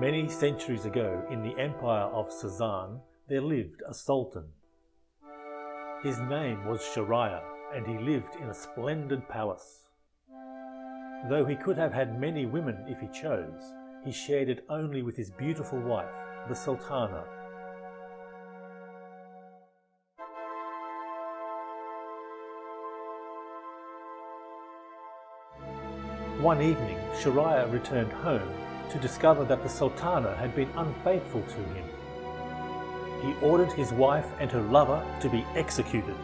Many centuries ago, in the empire of Sazan, there lived a sultan. His name was Scheherazade, and he lived in a splendid palace. Though he could have had many women if he chose, he shared it only with his beautiful wife, the Sultana. One evening, Scheherazade returned home to discover that the Sultana had been unfaithful to him. He ordered his wife and her lover to be executed.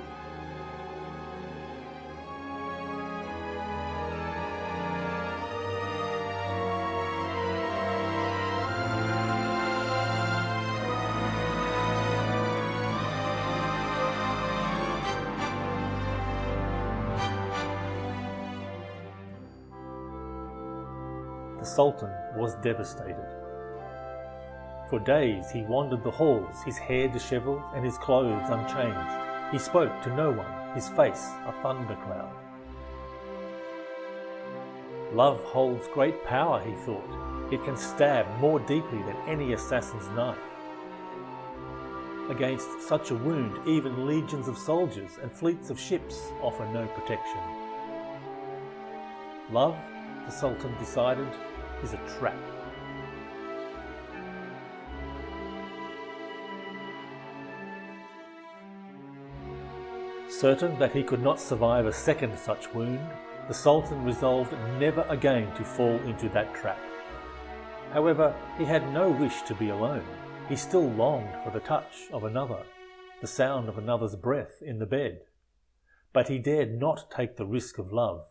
The Sultan was devastated. For days he wandered the halls, his hair dishevelled and his clothes unchanged. He spoke to no one, his face a thundercloud. Love holds great power, he thought. It can stab more deeply than any assassin's knife. Against such a wound, even legions of soldiers and fleets of ships offer no protection. Love, the Sultan decided, is a trap. Certain that he could not survive a second such wound, the Sultan resolved never again to fall into that trap. However, he had no wish to be alone. He still longed for the touch of another, the sound of another's breath in the bed. But he dared not take the risk of love.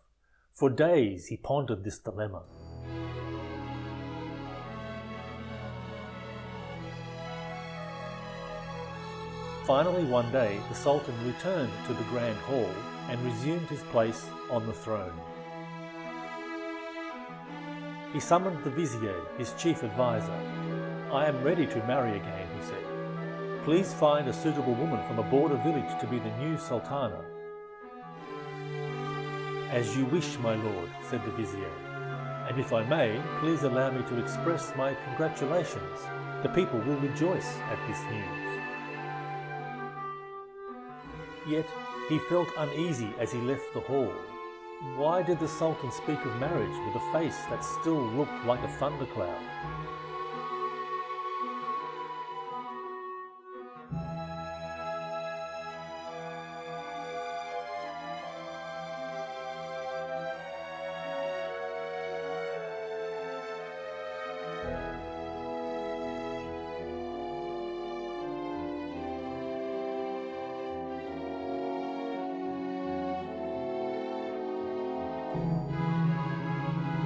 For days he pondered this dilemma. Finally, one day, the Sultan returned to the grand hall and resumed his place on the throne. He summoned the vizier, his chief advisor. "I am ready to marry again," he said. "Please find a suitable woman from a border village to be the new Sultana." "As you wish, my lord," said the vizier. "And if I may, please allow me to express my congratulations. The people will rejoice at this news." Yet he felt uneasy as he left the hall. Why did the Sultan speak of marriage with a face that still looked like a thundercloud?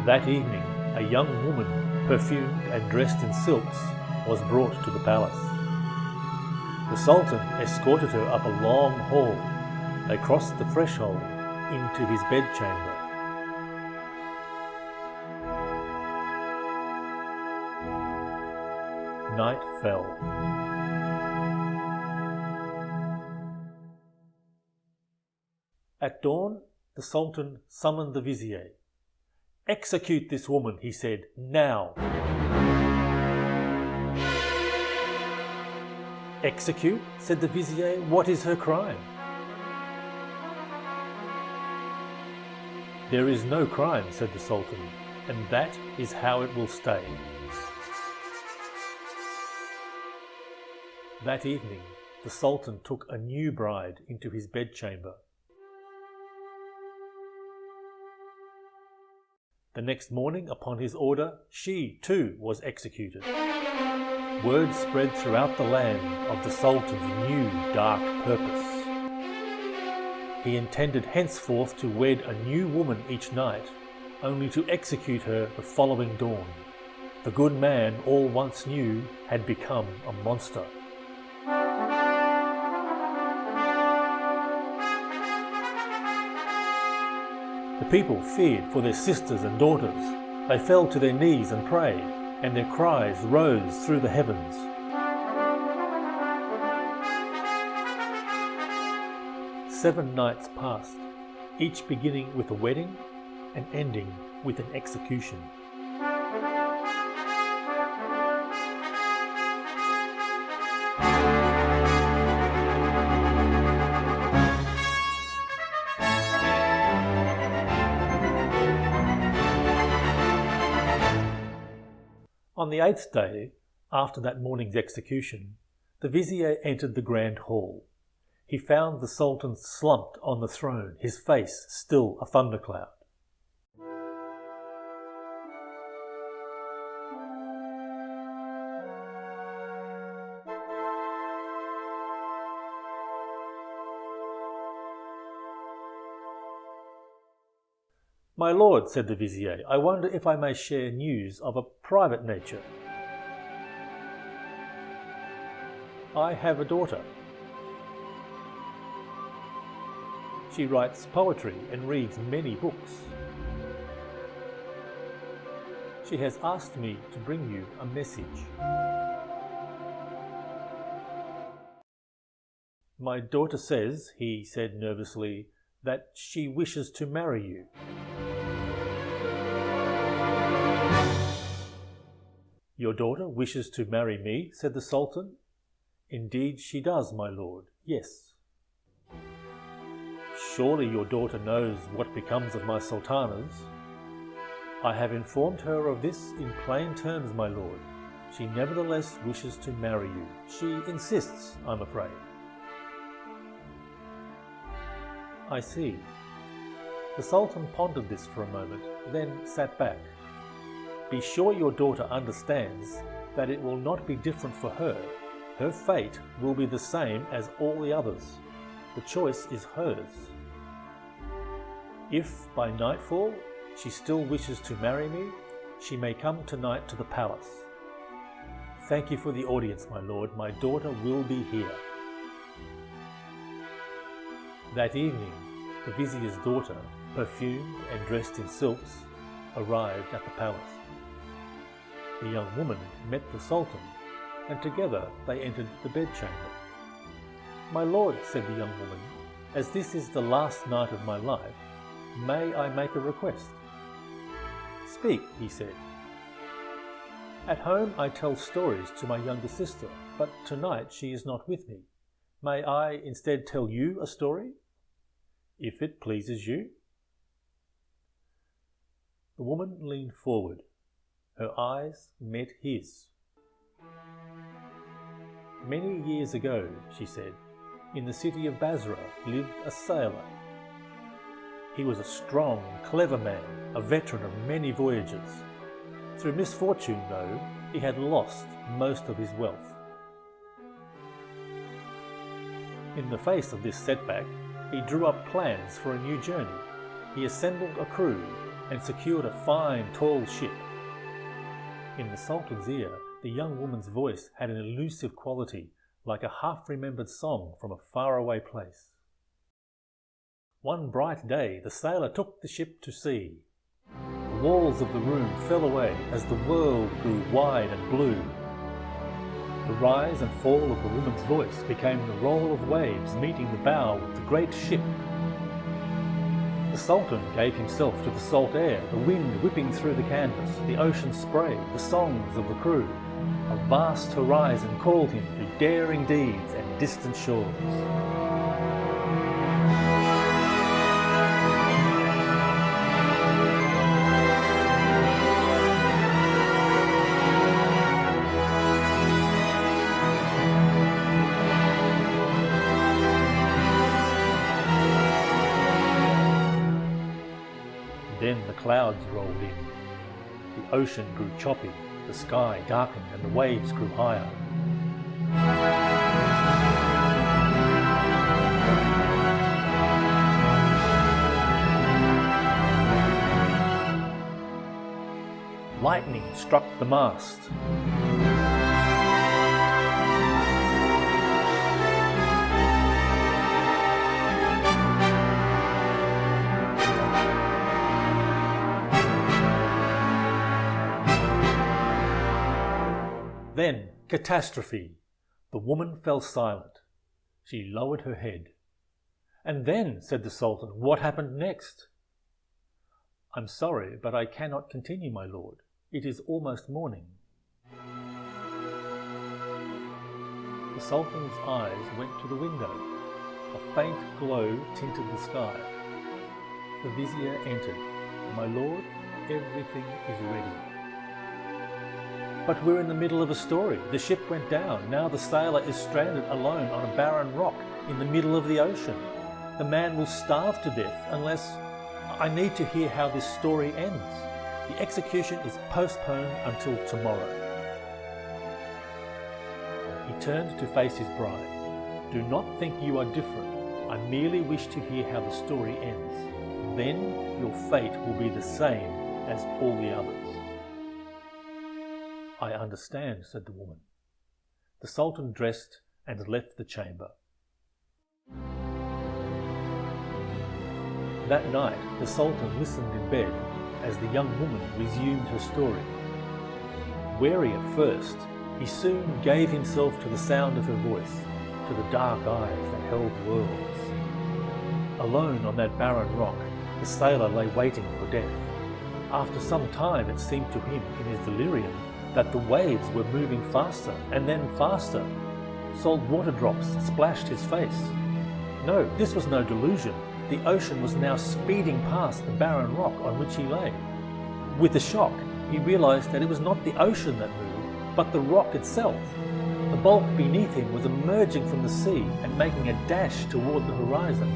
That evening, a young woman, perfumed and dressed in silks, was brought to the palace. The Sultan escorted her up a long hall. They crossed the threshold into his bedchamber. Night fell. At dawn, the Sultan summoned the vizier. "Execute this woman," he said, "now." "Execute?" said the vizier. "What is her crime?" "There is no crime," said the Sultan, "and that is how it will stay." That evening, the Sultan took a new bride into his bedchamber. The next morning, upon his order, she too was executed. Word spread throughout the land of the Sultan's new dark purpose. He intended henceforth to wed a new woman each night, only to execute her the following dawn. The good man all once knew had become a monster. The people feared for their sisters and daughters. They fell to their knees and prayed, and their cries rose through the heavens. Seven nights passed, each beginning with a wedding and ending with an execution. On the 8th day, after that morning's execution, the vizier entered the grand hall. He found the Sultan slumped on the throne, his face still a thundercloud. "My lord," said the vizier, "I wonder if I may share news of a private nature. I have a daughter. She writes poetry and reads many books. She has asked me to bring you a message." "My daughter says," he said nervously, "that she wishes to marry you." "Your daughter wishes to marry me?" said the Sultan. "Indeed she does, my lord, yes." "Surely your daughter knows what becomes of my sultanas?" "I have informed her of this in plain terms, my lord. She nevertheless wishes to marry you. She insists, I'm afraid." "I see." The Sultan pondered this for a moment, then sat back. "Be sure your daughter understands that it will not be different for her. Her fate will be the same as all the others. The choice is hers. If, by nightfall, she still wishes to marry me, she may come tonight to the palace. Thank you for the audience, my lord. My daughter will be here." That evening, the vizier's daughter, perfumed and dressed in silks, arrived at the palace. The young woman met the Sultan, and together they entered the bedchamber. "My lord," said the young woman, "as this is the last night of my life, may I make a request?" "Speak," he said. "At home I tell stories to my younger sister, but tonight she is not with me. May I instead tell you a story?" "If it pleases you." The woman leaned forward. Her eyes met his. "Many years ago," she said, "in the city of Basra lived a sailor. He was a strong, clever man, a veteran of many voyages. Through misfortune, though, he had lost most of his wealth. In the face of this setback, he drew up plans for a new journey. He assembled a crew and secured a fine, tall ship. In the Sultan's ear, the young woman's voice had an elusive quality, like a half-remembered song from a faraway place. One bright day, the sailor took the ship to sea. The walls of the room fell away as the world grew wide and blue. The rise and fall of the woman's voice became the roll of waves meeting the bow of the great ship. The Sultan gave himself to the salt air, the wind whipping through the canvas, the ocean spray, the songs of the crew. A vast horizon called him to daring deeds and distant shores. Then the clouds rolled in. The ocean grew choppy, the sky darkened and the waves grew higher. Lightning struck the mast. Then, catastrophe! The woman fell silent. She lowered her head. "And then," said the Sultan, "what happened next?" "I'm sorry, but I cannot continue, my lord. It is almost morning." The Sultan's eyes went to the window. A faint glow tinted the sky. The vizier entered. "My lord, everything is ready." But we're in the middle of a story. The ship went down. Now the sailor is stranded alone on a barren rock in the middle of the ocean. The man will starve to death unless... I need to hear how this story ends. The execution is postponed until tomorrow. He turned to face his bride. Do not think you are different. I merely wish to hear how the story ends. Then your fate will be the same as all the others. I understand, said the woman. The Sultan dressed and left the chamber. That night, the Sultan listened in bed as the young woman resumed her story. Wary at first, he soon gave himself to the sound of her voice, to the dark eyes that held worlds. Alone on that barren rock, the sailor lay waiting for death. After some time, it seemed to him in his delirium that the waves were moving faster and then faster. Salt water drops splashed his face. No, this was no delusion. The ocean was now speeding past the barren rock on which he lay. With a shock, he realized that it was not the ocean that moved, but the rock itself. The bulk beneath him was emerging from the sea and making a dash toward the horizon.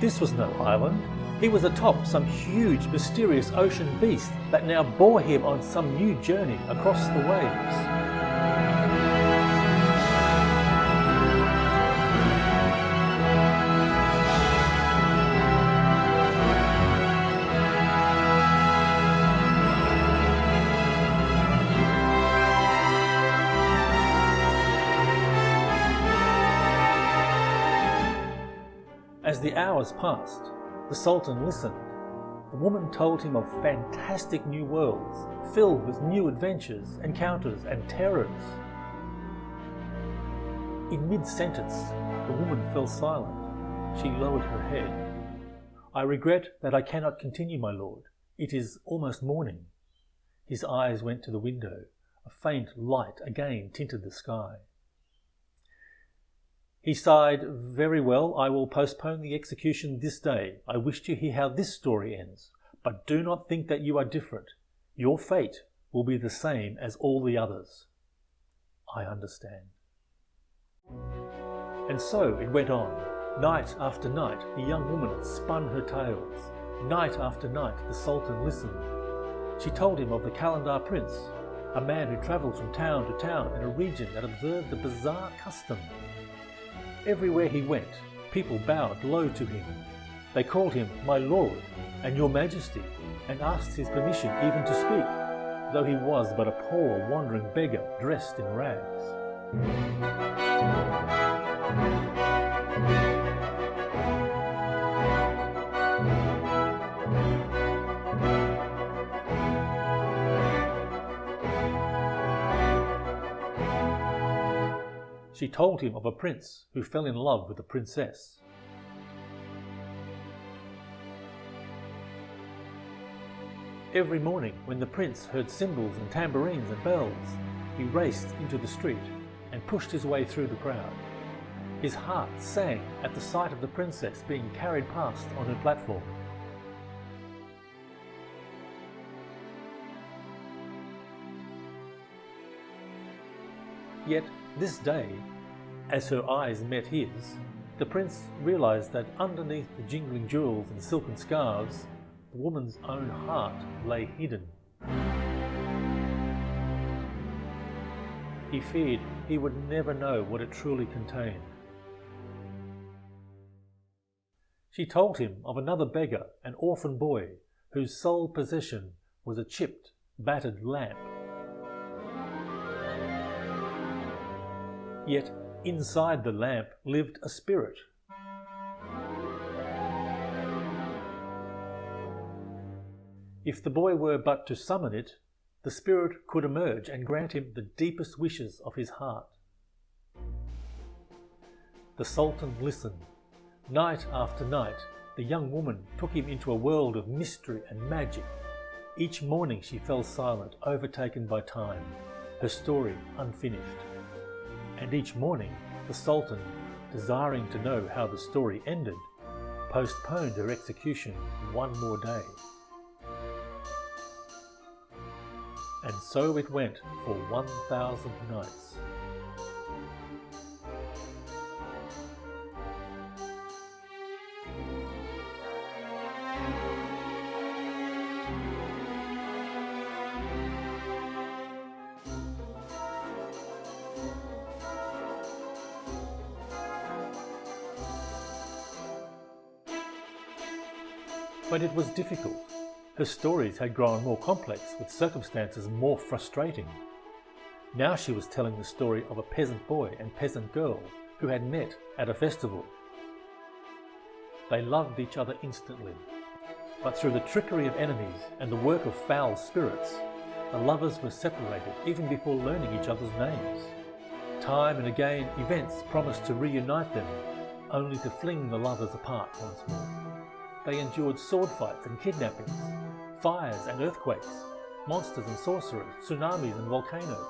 This was no island. He was atop some huge, mysterious ocean beast that now bore him on some new journey across the waves. As the hours passed, the Sultan listened. The woman told him of fantastic new worlds, filled with new adventures, encounters, and terrors. In mid-sentence, the woman fell silent. She lowered her head. I regret that I cannot continue, my lord. It is almost morning. His eyes went to the window. A faint light again tinted the sky. He sighed, very well, I will postpone the execution this day. I wish to hear how this story ends. But do not think that you are different. Your fate will be the same as all the others. I understand. And so it went on. Night after night, the young woman spun her tales. Night after night, the Sultan listened. She told him of the Kalandar Prince, a man who travelled from town to town in a region that observed a bizarre custom. Everywhere he went, people bowed low to him. They called him my lord and your majesty, and asked his permission even to speak, though he was but a poor wandering beggar dressed in rags. She told him of a prince who fell in love with a princess. Every morning, when the prince heard cymbals and tambourines and bells, he raced into the street and pushed his way through the crowd. His heart sang at the sight of the princess being carried past on her platform. Yet this day, as her eyes met his, the prince realized that underneath the jingling jewels and silken scarves, the woman's own heart lay hidden. He feared he would never know what it truly contained. She told him of another beggar, an orphan boy, whose sole possession was a chipped, battered lamp. Yet inside the lamp lived a spirit. If the boy were but to summon it, the spirit could emerge and grant him the deepest wishes of his heart. The Sultan listened. Night after night, the young woman took him into a world of mystery and magic. Each morning she fell silent, overtaken by time, her story unfinished. And each morning, the Sultan, desiring to know how the story ended, postponed her execution one more day. And so it went for 1,000 nights. But it was difficult. Her stories had grown more complex, with circumstances more frustrating. Now she was telling the story of a peasant boy and peasant girl who had met at a festival. They loved each other instantly, but through the trickery of enemies and the work of foul spirits, the lovers were separated even before learning each other's names. Time and again, events promised to reunite them, only to fling the lovers apart once more. They endured sword fights and kidnappings, fires and earthquakes, monsters and sorcerers, tsunamis and volcanoes.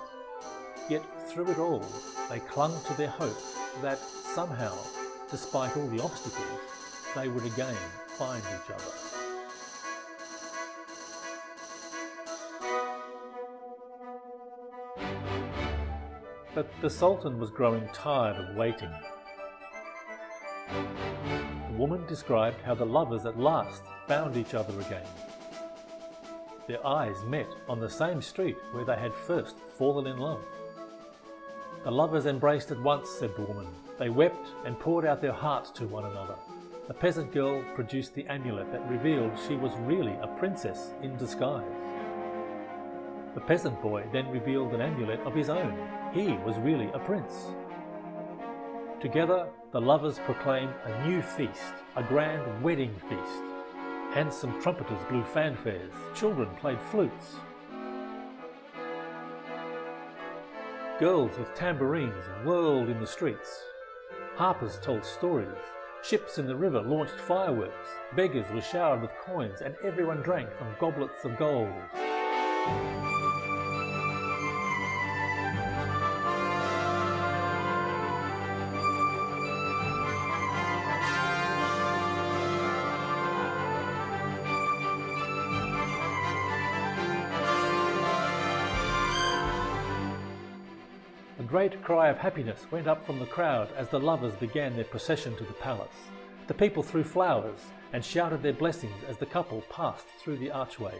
Yet through it all, they clung to their hope that somehow, despite all the obstacles, they would again find each other. But the Sultan was growing tired of waiting. The woman described how the lovers at last found each other again. Their eyes met on the same street where they had first fallen in love. The lovers embraced at once, said the woman. They wept and poured out their hearts to one another. The peasant girl produced the amulet that revealed she was really a princess in disguise. The peasant boy then revealed an amulet of his own. He was really a prince. Together, the lovers proclaimed a new feast, a grand wedding feast. Handsome trumpeters blew fanfares, children played flutes. Girls with tambourines whirled in the streets. Harpers told stories. Ships in the river launched fireworks. Beggars were showered with coins, and everyone drank from goblets of gold. A great cry of happiness went up from the crowd as the lovers began their procession to the palace. The people threw flowers and shouted their blessings as the couple passed through the archway.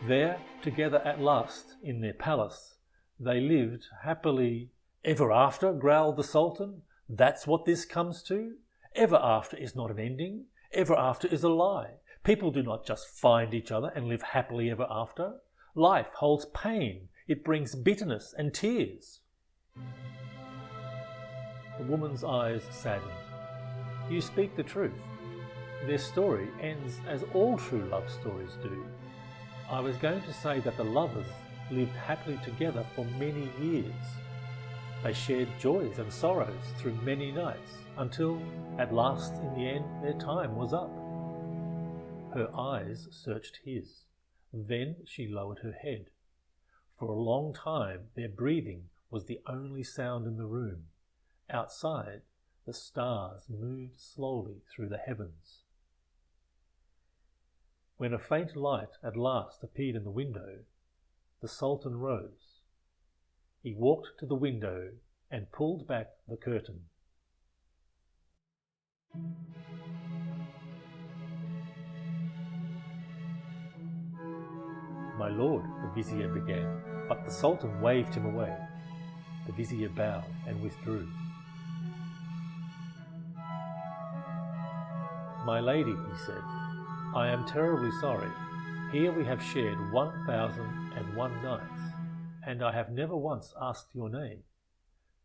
There, together at last, in their palace, they lived happily. Ever after, growled the Sultan. That's what this comes to? Ever after is not an ending. Ever after is a lie. People do not just find each other and live happily ever after. Life holds pain. It brings bitterness and tears. The woman's eyes saddened. You speak the truth. Their story ends as all true love stories do. I was going to say that the lovers lived happily together for many years. They shared joys and sorrows through many nights, until, at last, in the end, their time was up. Her eyes searched his. Then she lowered her head. For a long time, their breathing was the only sound in the room. Outside, the stars moved slowly through the heavens. When a faint light at last appeared in the window, the Sultan rose. He walked to the window and pulled back the curtain. My lord, the vizier began, but the Sultan waved him away. The vizier bowed and withdrew. My lady, he said, I am terribly sorry. Here we have shared 1,001 nights, and I have never once asked your name.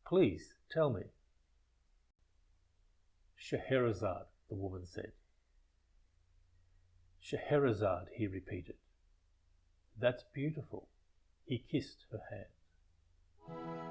Please tell me. Scheherazade, the woman said. Scheherazade, he repeated. That's beautiful. He kissed her hand.